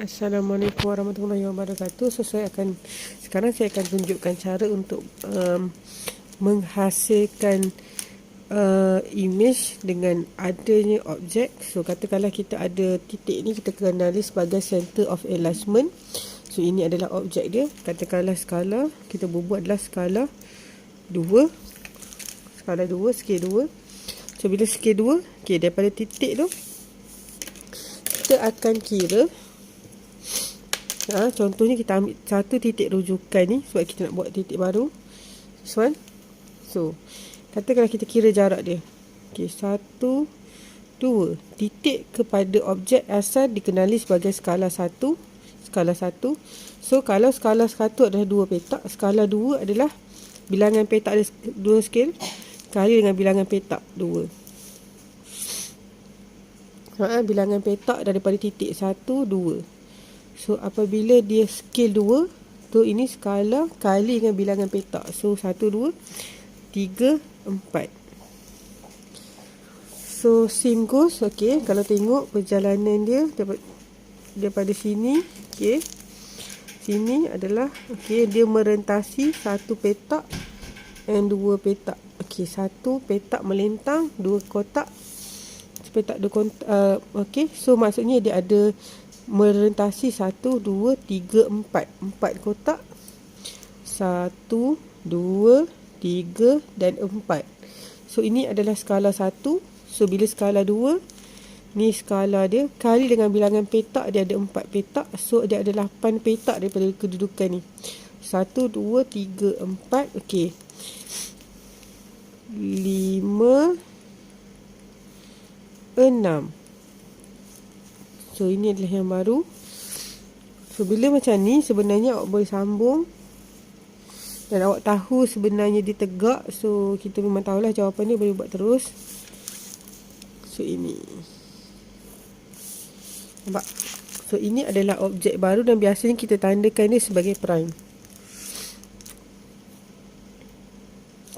Assalamualaikum warahmatullahi wabarakatuh. Sekarang saya akan tunjukkan cara untuk menghasilkan image dengan adanya objek. So katakanlah kita ada titik ni, kita kenali sebagai center of alignment. So ini adalah objek dia. Katakanlah skala, kita buat adalah skala 2. Skala 2, skala 2. So bila skala 2, okay, daripada titik tu kita akan kira. Contohnya kita ambil satu titik rujukan ni, sebab kita nak buat titik baru. This one. So katakanlah kita kira jarak dia. Okay, 1, 2. Titik kepada objek asal dikenali sebagai skala 1. Skala 1. So kalau skala 1 adalah 2 petak, skala 2 adalah bilangan petak ada 2 skala kali dengan bilangan petak 2. Bilangan petak daripada titik 1, 2. So apabila dia skala 2, tu ini skala kali dengan bilangan petak. So 1, 2, 3, 4. So same goes. Okay, kalau tengok perjalanan dia daripada sini, okay, sini adalah, okay, dia merentasi 1 petak dan 2 petak. Okay, 1 petak melintang, 2 kotak, petak 2 kotak. Okay, so maksudnya dia ada merentasi 1, 2, 3, 4 kotak. 1, 2, 3 dan 4. So ini adalah skala 1. So bila skala 2, ni skala dia kali dengan bilangan petak, dia ada 4 petak. So dia ada 8 petak daripada kedudukan ni. 1, 2, 3, 4. Okey, 5, 6. So ini adalah yang baru. So bila macam ni, sebenarnya awak boleh sambung dan awak tahu sebenarnya dia tegak. So kita memang tahulah jawapan dia, boleh buat terus. So ini, nampak? So ini adalah objek baru dan biasanya kita tandakan dia sebagai prime.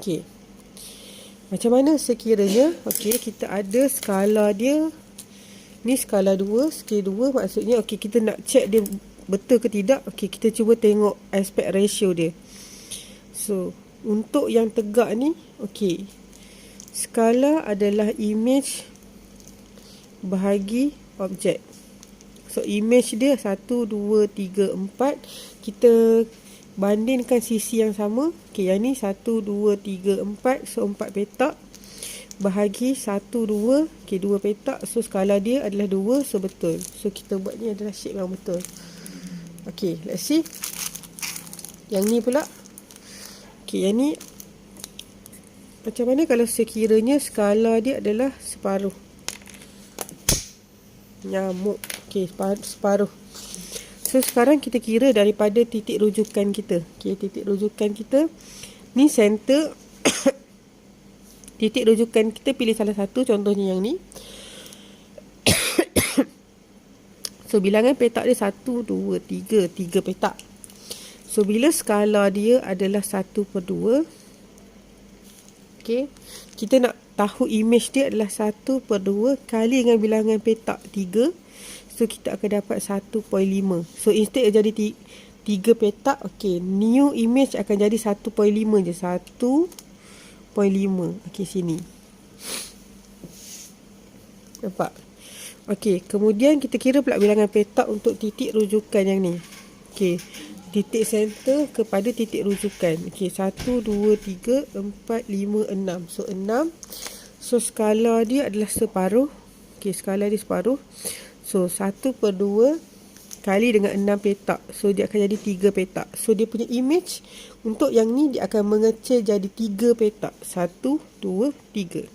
Okey, macam mana sekiranya, okey, kita ada skala dia ni skala 2, skala 2, maksudnya okey, kita nak check dia betul ke tidak. Okey, kita cuba tengok aspect ratio dia. So untuk yang tegak ni, okey, skala adalah image bahagi objek. So image dia 1, 2, 3, 4. Kita bandingkan sisi yang sama. Okey, yang ni 1, 2, 3, 4. So 4 petak bahagi 1, 2. Okay, 2 petak. So skala dia adalah 2. So betul. So kita buat ni adalah shape yang betul. Okay, let's see. Yang ni pula. Okay, yang ni macam mana kalau sekiranya skala dia adalah separuh. Nyamuk. Okay, separuh. So sekarang kita kira daripada titik rujukan kita. Okay, titik rujukan kita ni center. Titik rujukan kita pilih salah satu, contohnya yang ni. So bilangan petak dia 1, 2, 3, 3 petak. So bila skala dia adalah 1/2, okay, kita nak tahu image dia adalah 1/2 kali dengan bilangan petak 3. So kita akan dapat 1.5. So instead jadi 3 petak, okay, new image akan jadi 1.5 je. 1.5. Okey, sini. Nampak? Okey, kemudian kita kira pula bilangan petak untuk titik rujukan yang ni. Okey, titik center kepada titik rujukan. Okey, 1, 2, 3, 4, 5, 6. So 6. So skala dia adalah separuh. Okey, skala dia separuh. So 1/2 kali dengan 6 petak. So dia akan jadi 3 petak. So dia punya image untuk yang ni dia akan mengecil jadi 3 petak. 1, 2, 3.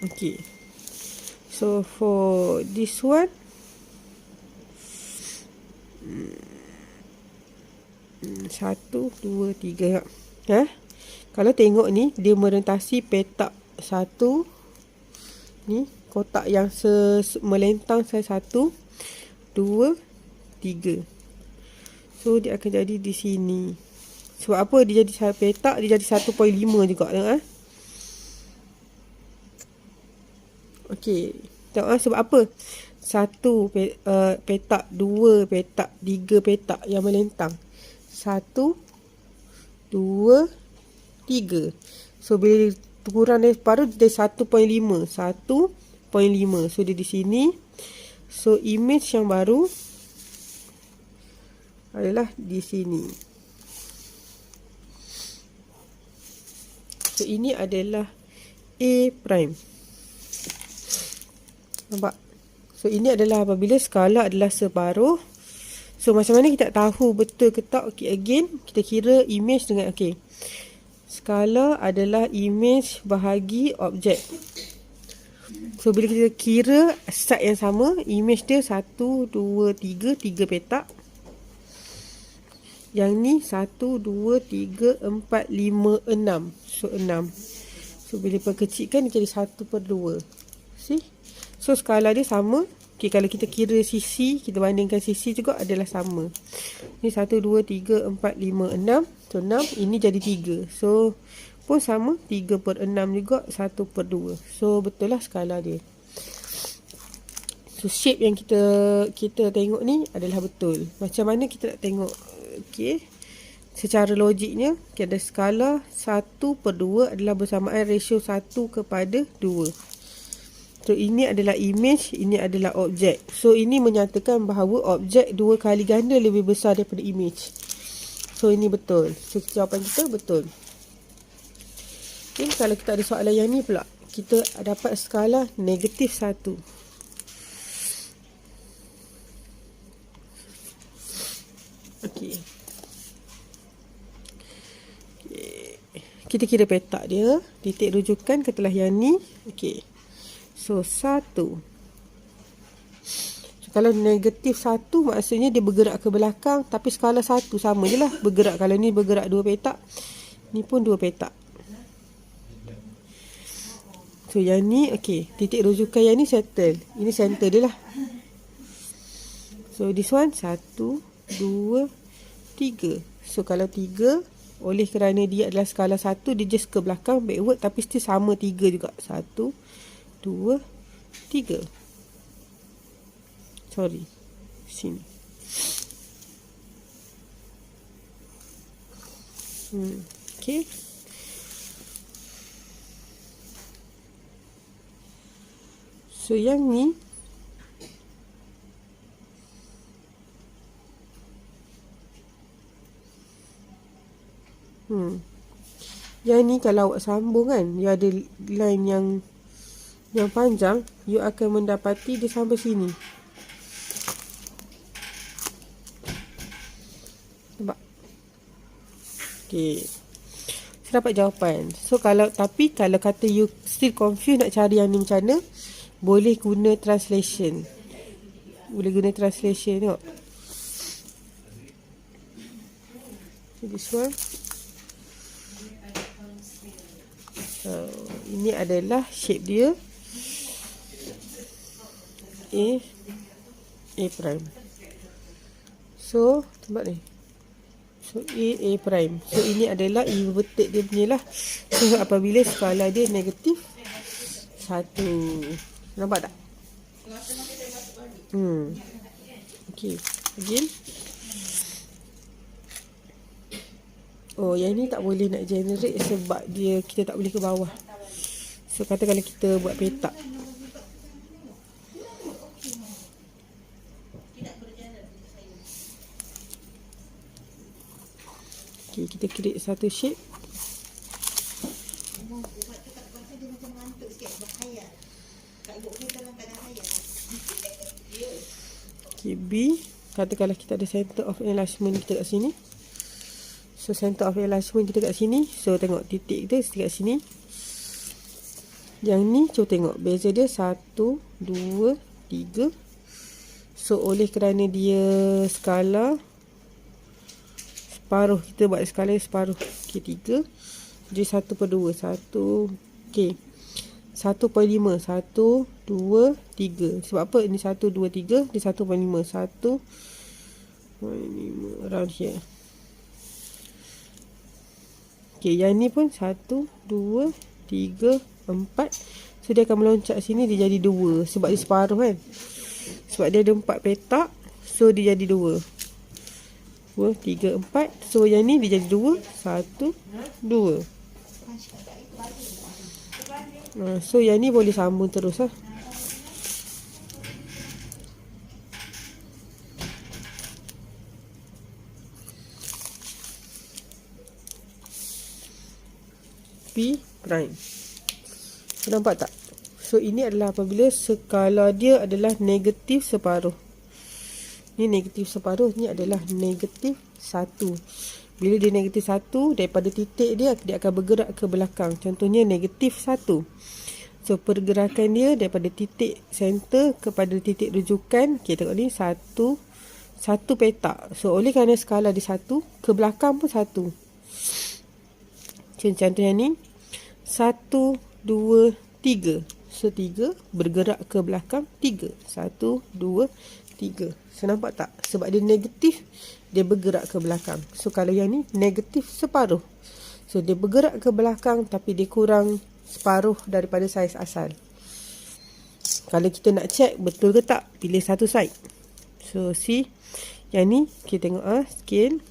Okay. So for this one, 1, 2, 3. Kalau tengok ni, dia merentasi petak 1. Ni kotak yang melentang saya 1, 2, 3. So dia akan jadi di sini. Sebab apa dia jadi petak, dia jadi 1.5 juga. Okey, tengok sebab apa? petak, 2 petak, 3 petak yang melentang. 1, 2, 3. So bila kurang dari separuh, dia 1.5. 1.5. So dia di sini. So image yang baru adalah di sini. So ini adalah A prime. Nampak? So ini adalah apabila skala adalah separuh. So macam mana kita tahu betul ke tak? Okay, again kita kira image dengan skala adalah image bahagi objek. So bila kita kira side yang sama, image dia 1, 2, 3, 3 petak. Yang ni 1, 2, 3, 4, 5, 6. So 6. So bila perkecilkan dia jadi 1/2. See? So skala dia sama. Okay, kalau kita kira sisi, kita bandingkan sisi juga adalah sama. Ni 1, 2, 3, 4, 5, 6. So 6, ini jadi 3. So pun sama, 3/6 juga, 1/2. So betul lah skala dia. So shape yang kita tengok ni adalah betul. Macam mana kita nak tengok? Okay, secara logiknya, okay, ada skala 1/2 adalah bersamaan ratio 1/2. So ini adalah image, ini adalah objek. So ini menyatakan bahawa objek 2 kali ganda lebih besar daripada image. So ini betul. So jawapan kita betul. Okay, kalau kita ada soalan yang ni pula, kita dapat skala -1. Okay. Kita kira petak dia, titik rujukan katalah yang ni. Okay. So 1. So, kalau -1 maksudnya dia bergerak ke belakang, tapi skala 1 sama je lah bergerak. Kalau ni bergerak 2 petak, ni pun 2 petak. So yang ni, okay, titik rujukan yang ni settle. Ini center dia lah. So this one 1, 2, 3. So kalau 3, oleh kerana dia adalah skala 1, dia just ke belakang backward, tapi still sama 3 juga. 1, 2, 3. Sorry, sini. Okay. So yang ni yang ni kalau awak sambung kan, dia ada line yang panjang, you akan mendapati dia sampai sini. Nampak? Okay, saya dapat jawapan. So kalau kata you still confused nak cari yang ni macam mana, boleh guna translation. Tengok. So this one. Ini adalah shape dia. A prime. So tempat ni. So A prime. So ini adalah inverted dia punya lah. So apabila skala dia -1. Nampak tak? Okay, again. Oh, yang ni tak boleh nak generate sebab kita tak boleh ke bawah. So kata kalau kita buat petak, okay, kita create satu shape. Okay, B. Katakanlah kita ada center of enlargement kita kat sini. So center of enlargement kita kat sini. So tengok titik kita kat sini. Yang ni cuba tengok beza dia 1, 2, 3. So oleh kerana dia skala separuh, kita buat skala separuh. Okay, 3. Jadi 1/2. 1. Okay, 1.5. 1, 2, 3. Sebab apa? Ini 1, 2, 3. Dia 1.5. 1.5 around here. Okay, yang ni pun 1, 2, 3, 4. So dia akan meloncat sini, dia jadi 2 sebab dia separuh kan. Sebab dia ada 4 petak, so dia jadi 2. 2, 3, 4. So yang ni dia jadi 2, 1, 2. So yang ni boleh sambung terus lah. P prime. Nampak tak? So ini adalah apabila skala dia adalah negatif separuh. Ni negatif separuh, ni adalah negatif 1. Bila dia negatif 1, daripada titik dia akan bergerak ke belakang. Contohnya negatif 1. So pergerakan dia daripada titik center kepada titik rujukan. Okay, tengok ni 1 petak. So oleh kerana skala dia 1, ke belakang pun 1. Contohnya ni 1, 2, 3. So 3 bergerak ke belakang 3. 1, 2, 3. So nampak tak? Sebab dia negatif, dia bergerak ke belakang. So kalau yang ni negatif separuh, so dia bergerak ke belakang tapi dia kurang separuh daripada saiz asal. Kalau kita nak check betul ke tak, pilih satu side. So C. Yang ni kita tengok scale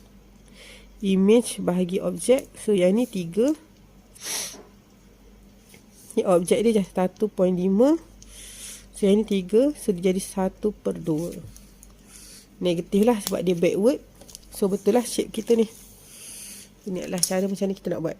image bahagi objek. So yang ni 3. Ni objek dia just 1.5. So yang ni 3. So dia jadi 1/2. Negatif lah sebab dia backward. So betul lah shape kita ni. Ini adalah cara macam ni kita nak buat.